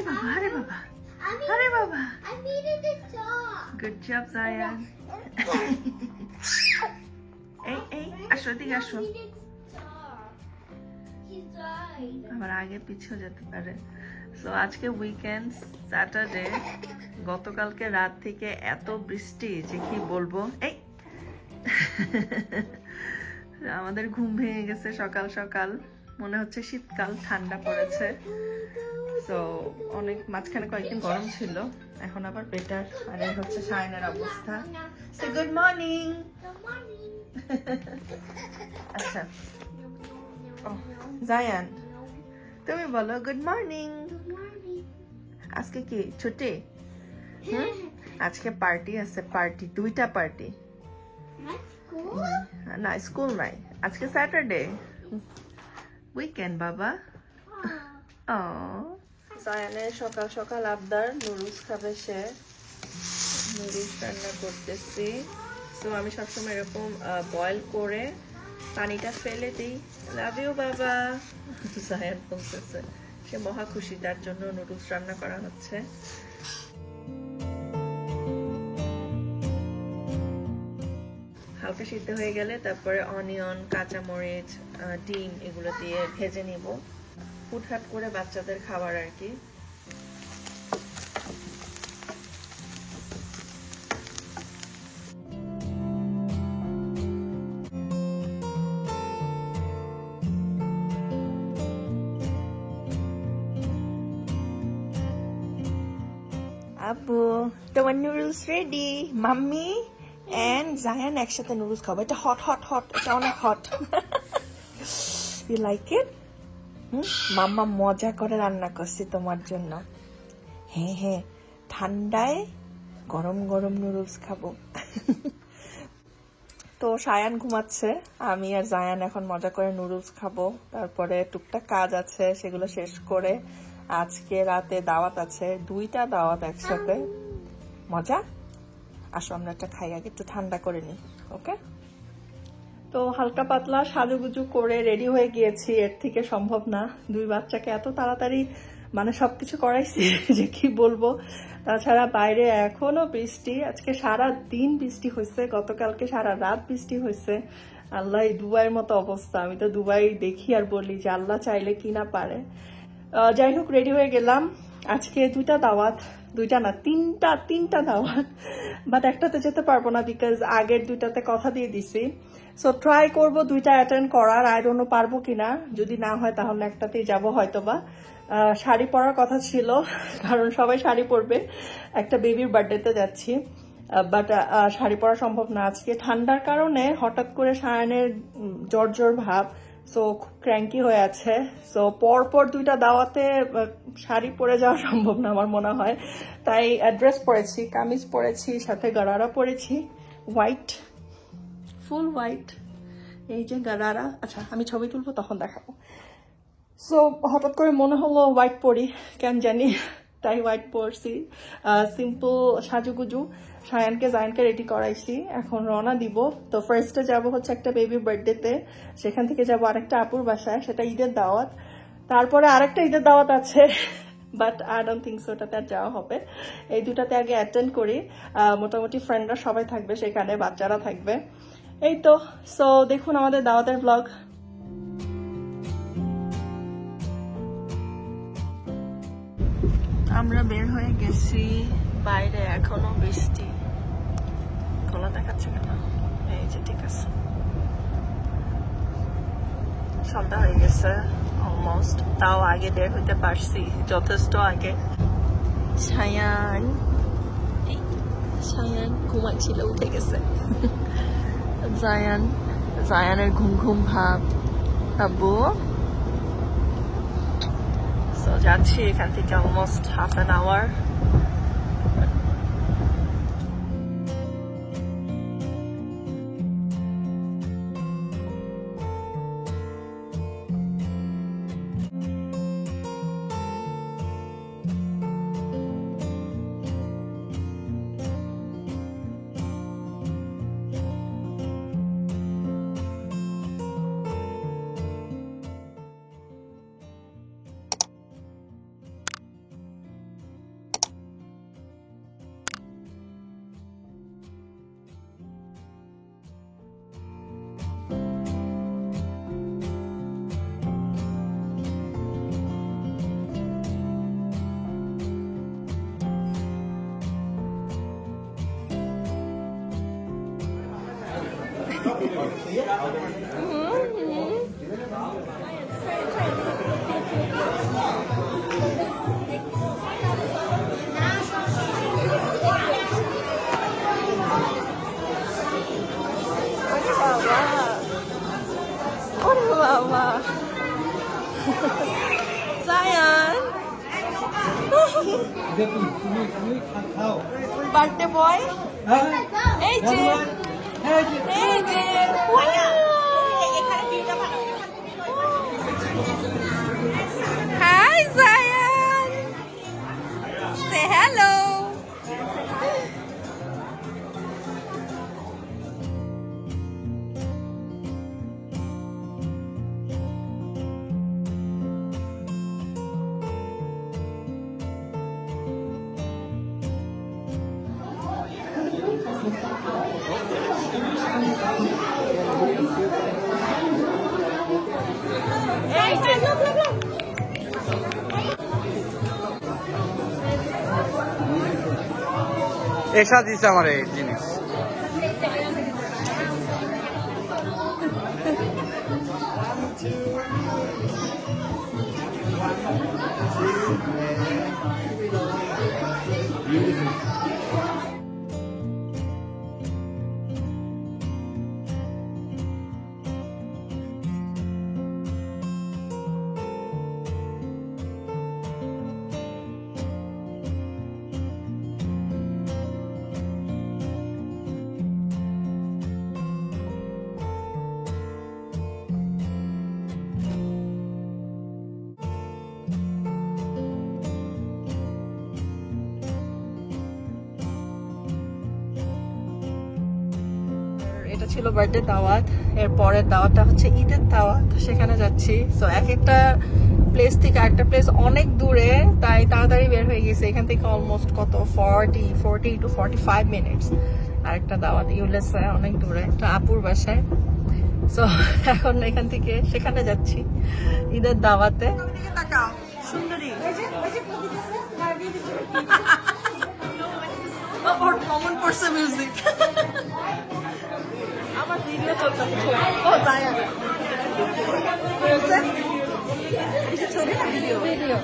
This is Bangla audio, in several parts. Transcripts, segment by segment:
বাবা, আরে বাবা, আরে বাবা। Good job, Zayan. এই আসো, এদিকে আসো। আবার আগে পিছিয়ে যেতে পারে। সো আজকে উইকেন্ড, স্যাটারডে। গতকালকে রাত থেকে এত বৃষ্টি যে কি বলবো। এই আমাদের ঘুম ভেঙে গেছে সকাল সকাল, মনে হচ্ছে শীতকাল, ঠান্ডা পড়েছে। তো অনেক মাঝখানে কয়েকদিন গরম ছিল, এখন আবার বেটার। আর এই হচ্ছে শাইনের অবস্থা। সে গুড মর্নিং। আচ্ছা জায়ান, তুমি বলো গুড মর্নিং। আজকে কি ছুটি? আজকে পার্টি আছে, পার্টি, দুইটা পার্টি। না স্কুল নাই, আজকে স্যাটারডে, উইকেন্ড বাবা। জায়ানের সকাল সকাল আবদার, নুডলস খাবে সে। নুডলস রান্না করতেছি। তো আমি সবসময় এরকম বয়েল করে পানিটা ফেলে দিই। লাভ ইউ বাবা। জায়ান বলতেছে, সে মহা খুশি, তার জন্য নুডলস রান্না করা হচ্ছে। হালকা সিদ্ধ হয়ে গেলে তারপরে অনিয়ন, কাঁচামরিচ, ডিম এগুলো দিয়ে ভেজে নিব, হুটহাট করে বাচ্চাদের খাবার আর কি। আব্বু, তোমার noodles ready. Mummy and Zayan একসাথে নুডলস খাবো। এটা হট হট হট, এটা অনেক হট। You like it? মাম্মা মজা করে রান্না করছি তোমার জন্য। হ্যাঁ হ্যাঁ, ঠান্ডায় গরম গরম নুডলস খাবো। তো সায়ান ঘুমাচ্ছে, আমি আর জায়ান এখন মজা করে নুডলস খাবো। তারপরে টুকটাক কাজ আছে, সেগুলো শেষ করে আজকে রাতে দাওয়াত আছে, দুইটা দাওয়াত একসাথে। মজা। আসো আমরা একটা খাই, আগে একটু ঠান্ডা করে নিই। ওকে, তো হালকা পাতলা সাজুগুজু করে রেডি হয়ে গিয়েছি, এর থেকে সম্ভব না। দুই বাচ্চাকে এত তাড়াতাড়ি মানে সবকিছু করাইছি যে কি বলবো। তাছাড়া বাইরে এখনো বৃষ্টি, আজকে সারা দিন বৃষ্টি হয়েছে, গতকালকে সারা রাত বৃষ্টি হয়েছে। আল্লাহ, দুবাইয়ের মতো অবস্থা। আমি তো দুবাই দেখি আর বলি যে আল্লাহ চাইলে কি না পারে। যাই হোক, রেডি হয়ে গেলাম। আজকে দুইটা দাওয়াত, দুইটা না তিনটা দাওয়াত, বাট একটাতে যেতে পারবো না বিকজ আগের দুইটাতে কথা দিয়ে দিছি। সো ট্রাই করবো দুইটা অ্যাটেন্ড করার, আই ডোন্ট নো পারবো কিনা। যদি না হয় তাহলে একটাতেই যাবো হয়তোবা। শাড়ি পরার কথা ছিল, কারণ সবাই শাড়ি পরবে, একটা বেবির বার্থডেতে যাচ্ছি। বাট শাড়ি পরা সম্ভব না আজকে, ঠান্ডার কারণে হঠাৎ করে সায়ানের জ্বর ভাব। সো খুব ক্র্যাঙ্কি হয়ে আছে। সো পরপর দুইটা দাওয়াতে শাড়ি পরে যাওয়া সম্ভব না আমার মনে হয়। তাই ড্রেস পরেছি, কামিজ পরেছি, সাথে গারারা পরেছি, হোয়াইট, ফুল হোয়াইট। এই যে গারারা। আচ্ছা, আমি ছবি তুলবো তখন দেখাবো। সো হঠাৎ করে মনে হলো হোয়াইট পরি, কেন জানি, তাই হোয়াইট পরছি। সিম্পল সাজুগুজু। সায়ানকে জায়ানকে রেডি করাইছি, এখন রওনা দিব। তো ফার্স্টে যাবো হচ্ছে একটা বেবির বার্থডেতে, সেখান থেকে যাবো আরেকটা আপুর বাসায়, সেটা ঈদের দাওয়াত। তারপরে আরেকটা ঈদের দাওয়াত আছে, but I don't think so ওটাতে আর যাওয়া হবে। এই দুটাতে আগে অ্যাটেন্ড করি। মোটামুটি ফ্রেন্ডরা সবাই থাকবে সেখানে, বাচ্চারা থাকবে। এই তো। সো দেখুন আমাদের দাওয়াতের ব্লগ। আমরা বের হয়ে গেছি, বাইরে এখনো বৃষ্টি। খোলা দেখাচ্ছে কেন? এই যে ঠিক আছে, সন্ধ্যা হয়ে গেছে অলমোস্ট, তাও আগে বের হইতে পারছি, যথেষ্ট আগে। সায়ান ঘুমাচ্ছিল, উঠে গেছে। জায়ানের ঘুম ঘুম ভাব। আব্বু, সো যাচ্ছি এখান থেকে almost half an hour. Mama. Zion. Birthday boy. AJ. AJ. Hi Zion. Say hello. ऐसा दिशा हमारे जिनिस এটা ছিল বার্থডে দাওয়াত, এর পরের দাওয়াতটা হচ্ছে ঈদের দাওয়াত, সেখানে যাচ্ছি। সো এক একটা প্লেস থেকে আরেকটা প্লেস অনেক দূরে, তাই তাড়াতাড়ি বের হয়ে গেছে। এখান থেকে অলমোস্ট কত 40 to 45 মিনিটস। আরেকটা দাওয়াত ইউএসএ অনেক দূরে, একটা আপুর বাসায়। সো এখন এখান থেকে সেখানে যাচ্ছি ঈদের দাওয়াতে। সুন্দরী কমন পড়ছে মিউজিক। আমার ভিডিও চলতেছে। ও যায় ছবি না ভিডিও ভিডিও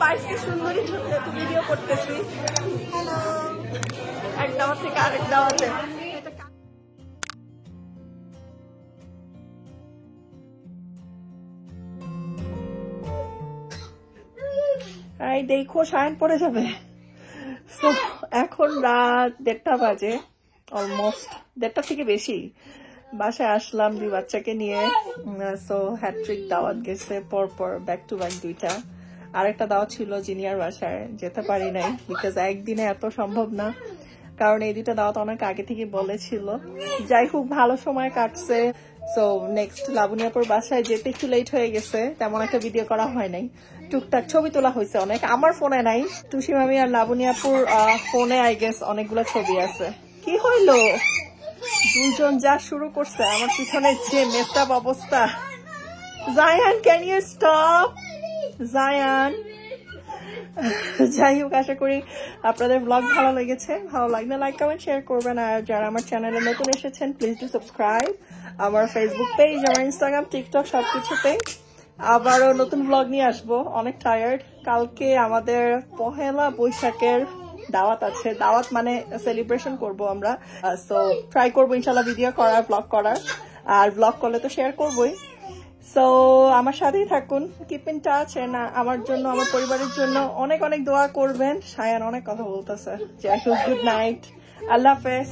পাইছি সুন্দরী ভিডিও করতেছি। এক দাওয়াত থেকে আরেক দাওয়াতে। এই দেখো সায়ন পড়ে যাবে। তো এখন রাত 1:30 বাজে, অলমোস্ট 1:30 থেকে বেশি। বাসায় আসলাম 2 বাচ্চাকে নিয়ে। সো হ্যাট্রিক দাওয়াত গেছে পরপর, ব্যাক টু ব্যাক 2টা। আরেকটা দাওয়াত ছিল জিনিয়ার বাসায়, যেতে পারি নাই বিকজ একদিনে এত সম্ভব না, কারণ এই 2টা দাওয়াত অনেক আগে থেকে বলেছিল। যাই হোক ভালো সময় কাটছে। সো নেক্সট লাবণীয়াপুর বাসায় যেতে একটু লেট হয়ে গেছে, তেমন একটা ভিডিও করা হয় নাই। টুকটাক ছবি তোলা হয়েছে অনেক, আমার ফোনে নাই, টুসি মামি আর লাবণীয়াপুর ফোনে আই গেস অনেকগুলো ছবি আছে। কি হইলো, দুজন যা শুরু করছে, আমার পিছনে যে মেকআপ অবস্থা। Zion can you stop Zion. যাই হোক, আশা করি আপনাদের ব্লগ ভালো লেগেছে। ভালো লাগলে লাইক কমেন্ট শেয়ার করবেন, আর যারা আমার চ্যানেলে নতুন এসেছেন প্লিজ ডু সাবস্ক্রাইব। আমার ফেসবুক পেজ, আমার ইনস্টাগ্রাম, টিকটক সবকিছুতে আবারও নতুন ব্লগ নিয়ে আসবো। অনেক টায়ার্ড, কালকে আমাদের পহেলা বৈশাখের দাওয়াত আছে। দাওয়াত মানে সেলিব্রেশন করব আমরা। সো ট্রাই করবো ইনশাল্লাহ ভিডিও করার, ব্লগ করার, আর ব্লগ করলে তো শেয়ার করবোই। সো আমার সাথেই থাকুন, কিপ ইন টাচ। না আমার জন্য, আমার পরিবারের জন্য অনেক অনেক দোয়া করবেন। সায়ান অনেক কথা বলতেছে। যাই হোক, গুড নাইট, আল্লাহ হাফেজ।